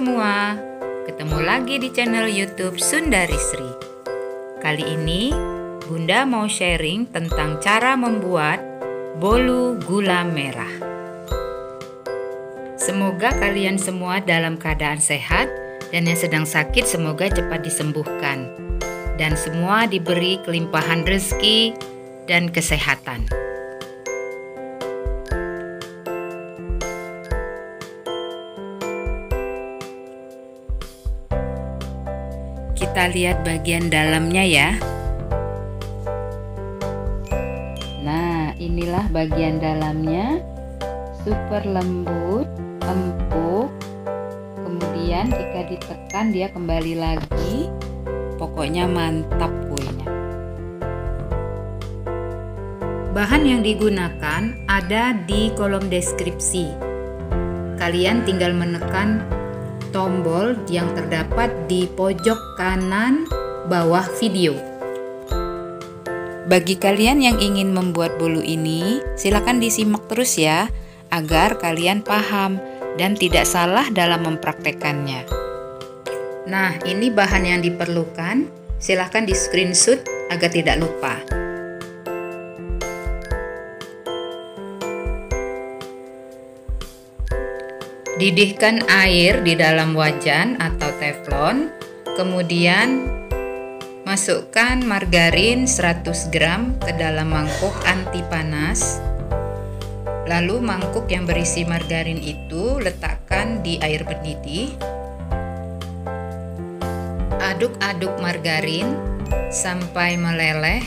semua, ketemu lagi di channel YouTube Sundari Sri. Kali ini Bunda mau sharing tentang cara membuat bolu gula merah. Semoga kalian semua dalam keadaan sehat dan yang sedang sakit semoga cepat disembuhkan. Dan semua diberi kelimpahan rezeki dan kesehatan. Kita lihat bagian dalamnya ya. Nah, inilah bagian dalamnya. Super lembut, empuk. Kemudian jika ditekan dia kembali lagi. Pokoknya mantap kuenya. Bahan yang digunakan ada di kolom deskripsi. Kalian tinggal menekan tombol yang terdapat di pojok kanan bawah video. Bagi kalian yang ingin membuat bolu ini, silakan disimak terus ya, agar kalian paham dan tidak salah dalam mempraktekannya. Nah, ini bahan yang diperlukan, silakan di screenshot agar tidak lupa. Didihkan air di dalam wajan atau teflon, kemudian masukkan margarin 100 gram ke dalam mangkuk anti panas. Lalu mangkuk yang berisi margarin itu letakkan di air mendidih. Aduk-aduk margarin sampai meleleh,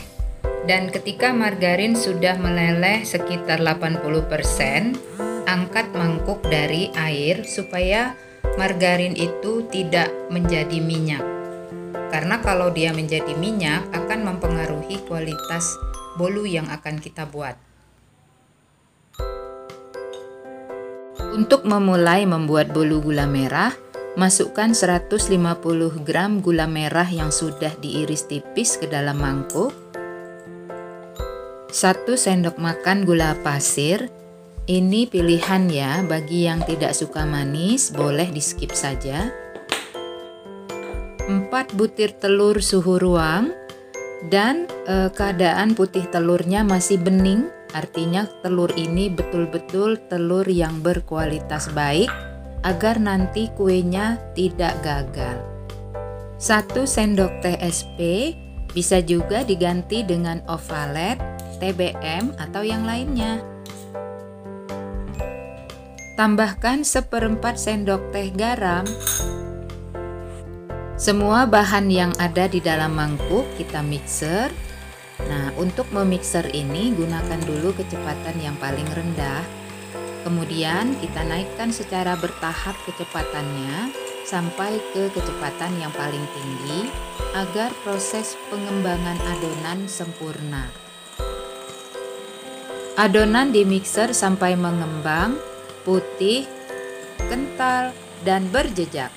dan ketika margarin sudah meleleh sekitar 80%, angkat mangkuk dari air supaya margarin itu tidak menjadi minyak. Karena kalau dia menjadi minyak akan mempengaruhi kualitas bolu yang akan kita buat. Untuk memulai membuat bolu gula merah, masukkan 150 gram gula merah yang sudah diiris tipis ke dalam mangkuk. 1 sendok makan gula pasir. Ini pilihan ya, bagi yang tidak suka manis boleh di skip saja. 4 butir telur suhu ruang, dan keadaan putih telurnya masih bening, artinya telur ini betul-betul telur yang berkualitas baik agar nanti kuenya tidak gagal. 1 sendok teh SP, bisa juga diganti dengan ovalet, TBM atau yang lainnya. Tambahkan 1/4 sendok teh garam. Semua bahan yang ada di dalam mangkuk kita mixer. Nah, untuk memixer ini gunakan dulu kecepatan yang paling rendah. Kemudian kita naikkan secara bertahap kecepatannya sampai ke kecepatan yang paling tinggi agar proses pengembangan adonan sempurna. Adonan dimixer sampai mengembang, putih, kental, dan berjejak.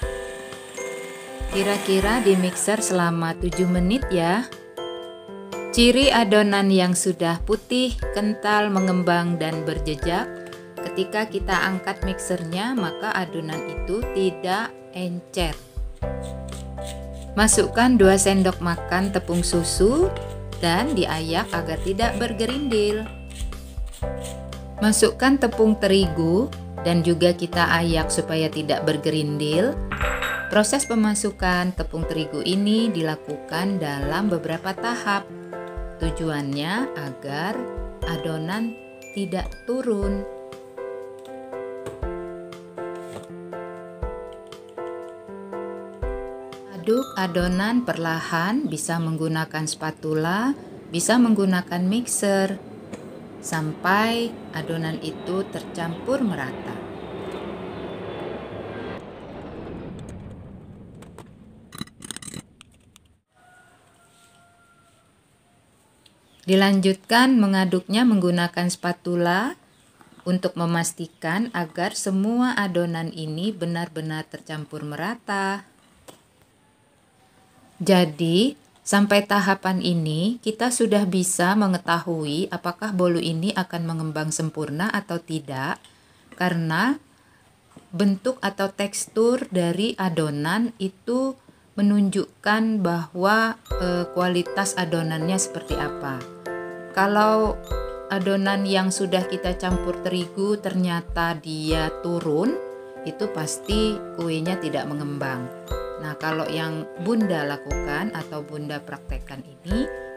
Kira-kira dimixer selama 7 menit ya. Ciri adonan yang sudah putih, kental, mengembang, dan berjejak, ketika kita angkat mixernya maka adonan itu tidak encer. Masukkan 2 sendok makan tepung susu dan diayak agar tidak bergerindil. Masukkan tepung terigu dan juga kita ayak supaya tidak bergerindil. Proses pemasukan tepung terigu ini dilakukan dalam beberapa tahap. Tujuannya agar adonan tidak turun. Aduk adonan perlahan, bisa menggunakan spatula, bisa menggunakan mixer, sampai adonan itu tercampur merata. Dilanjutkan mengaduknya menggunakan spatula untuk memastikan agar semua adonan ini benar-benar tercampur merata. Jadi, sampai tahapan ini kita sudah bisa mengetahui apakah bolu ini akan mengembang sempurna atau tidak, karena bentuk atau tekstur dari adonan itu menunjukkan bahwa kualitas adonannya seperti apa. Kalau adonan yang sudah kita campur terigu ternyata dia turun, itu pasti kuenya tidak mengembang. Nah, kalau yang Bunda lakukan atau Bunda praktekkan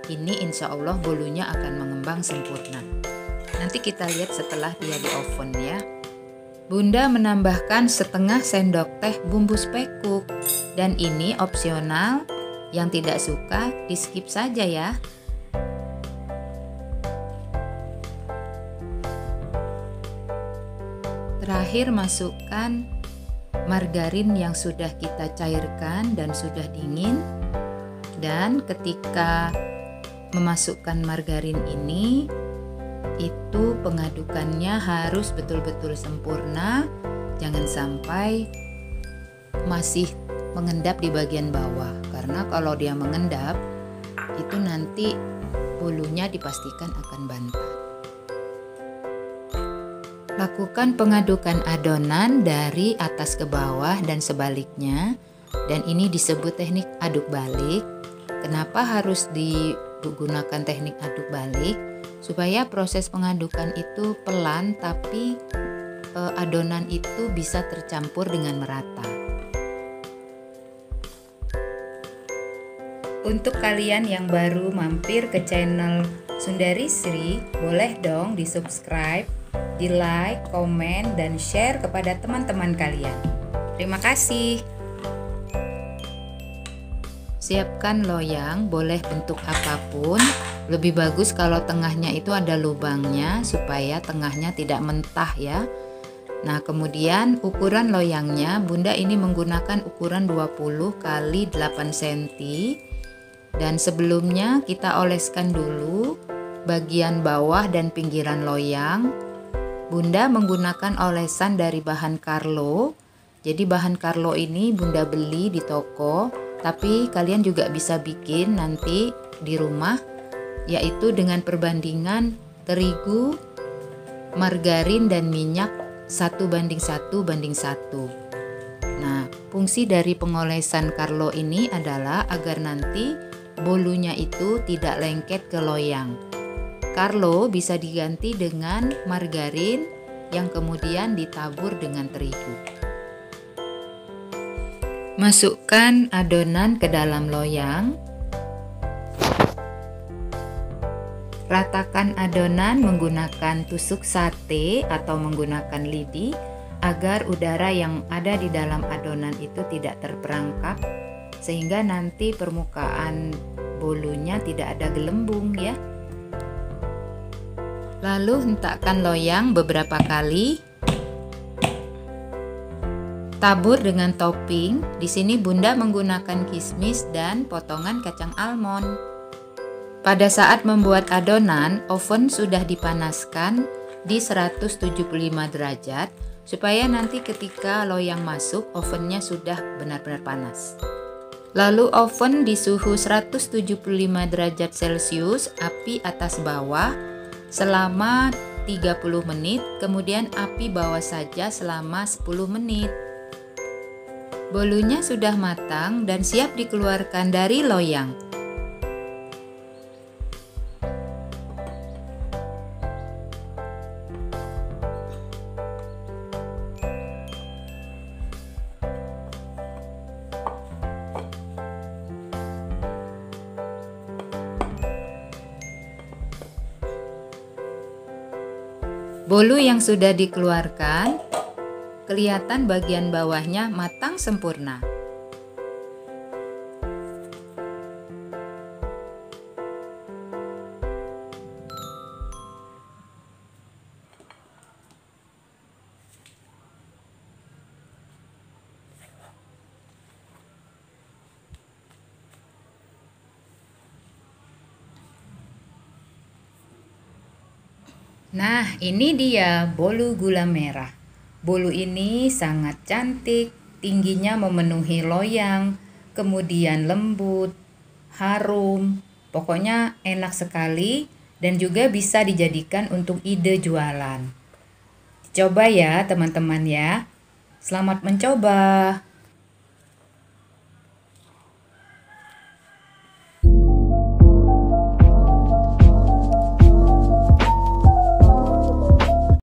ini insya Allah bolunya akan mengembang sempurna. Nanti kita lihat setelah dia di oven ya. Bunda menambahkan setengah sendok teh bumbu spekuk, dan ini opsional. Yang tidak suka di skip saja ya. Terakhir masukkan margarin yang sudah kita cairkan dan sudah dingin. Dan ketika memasukkan margarin ini, itu pengadukannya harus betul-betul sempurna. Jangan sampai masih mengendap di bagian bawah, karena kalau dia mengendap itu nanti bolunya dipastikan akan bantat. Lakukan pengadukan adonan dari atas ke bawah dan sebaliknya, dan ini disebut teknik aduk balik. Kenapa harus digunakan teknik aduk balik? Supaya proses pengadukan itu pelan, tapi adonan itu bisa tercampur dengan merata. Untuk kalian yang baru mampir ke channel Sundari Sri, boleh dong di subscribe, di like, komen, dan share kepada teman-teman kalian. Terima kasih. Siapkan loyang, boleh bentuk apapun. Lebih bagus kalau tengahnya itu ada lubangnya supaya tengahnya tidak mentah ya. Nah, kemudian ukuran loyangnya Bunda ini menggunakan ukuran 20 x 8 cm. Dan sebelumnya kita oleskan dulu bagian bawah dan pinggiran loyang. Bunda menggunakan olesan dari bahan Carlo. Jadi bahan Carlo ini Bunda beli di toko, tapi kalian juga bisa bikin nanti di rumah, yaitu dengan perbandingan terigu, margarin, dan minyak 1:1:1. Nah, fungsi dari pengolesan Carlo ini adalah agar nanti bolunya itu tidak lengket ke loyang. Carlo bisa diganti dengan margarin yang kemudian ditabur dengan terigu. Masukkan adonan ke dalam loyang. Ratakan adonan menggunakan tusuk sate atau menggunakan lidi agar udara yang ada di dalam adonan itu tidak terperangkap, sehingga nanti permukaan bolunya tidak ada gelembung ya. Lalu hentakkan loyang beberapa kali. Tabur dengan topping. Di sini Bunda menggunakan kismis dan potongan kacang almond. Pada saat membuat adonan, oven sudah dipanaskan di 175 derajat supaya nanti ketika loyang masuk, ovennya sudah benar-benar panas. Lalu oven di suhu 175 derajat Celcius, api atas bawah selama 30 menit, kemudian api bawah saja selama 10 menit. Bolunya sudah matang dan siap dikeluarkan dari loyang. Bolu yang sudah dikeluarkan, kelihatan bagian bawahnya matang sempurna. Nah, ini dia bolu gula merah. Bolu ini sangat cantik, tingginya memenuhi loyang, kemudian lembut, harum, pokoknya enak sekali dan juga bisa dijadikan untuk ide jualan. Coba ya teman-teman ya. Selamat mencoba.